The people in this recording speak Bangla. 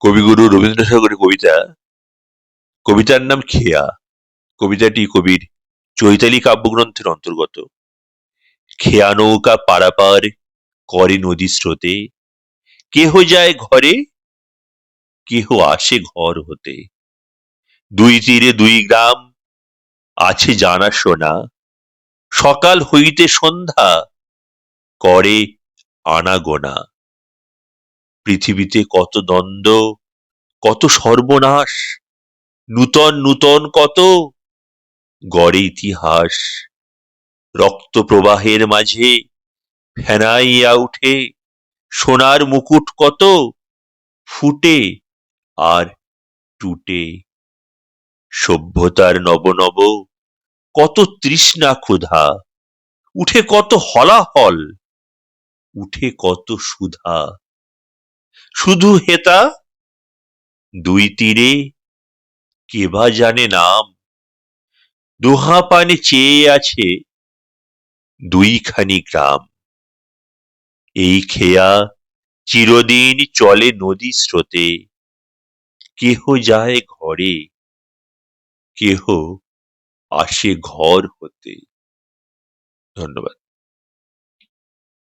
কবিগুরু রবীন্দ্রনাথ ঠাকুরের কবিতার নাম খেয়া। কবিতাটি কবির চৈতালি কাব্যগ্রন্থের অন্তর্গত। খেয়া নৌকা পারাপার করে নদী স্রোতে, কেহ যায় ঘরে, কেহ আসে ঘর হতে। দুই তীরে দুই গ্রাম, আছে জানা শোনা, সকাল হইতে সন্ধ্যা করে আনাগোনা। পৃথিবীতে কত দ্বন্দ্ব, কত সর্বনাশ, নূতন নূতন কত গড়ে ইতিহাস। রক্ত প্রবাহের মাঝে ফেনাইয়া উঠে সোনার মুকুট কত, ফুটে আর টুটে। সভ্যতার নব নব কত তৃষ্ণা ক্ষুধা, উঠে কত হলাহল, উঠে কত সুধা। শুধু হেতা দুই তীরে, কে বা জানে নাম, দোহা পানে চেয়ে আছে দুইখানি গ্রাম। এই খেয়া চিরদিন চলে নদী স্রোতে, কেহ যায় ঘরে, কেহ আসে ঘর হতে। ধন্যবাদ।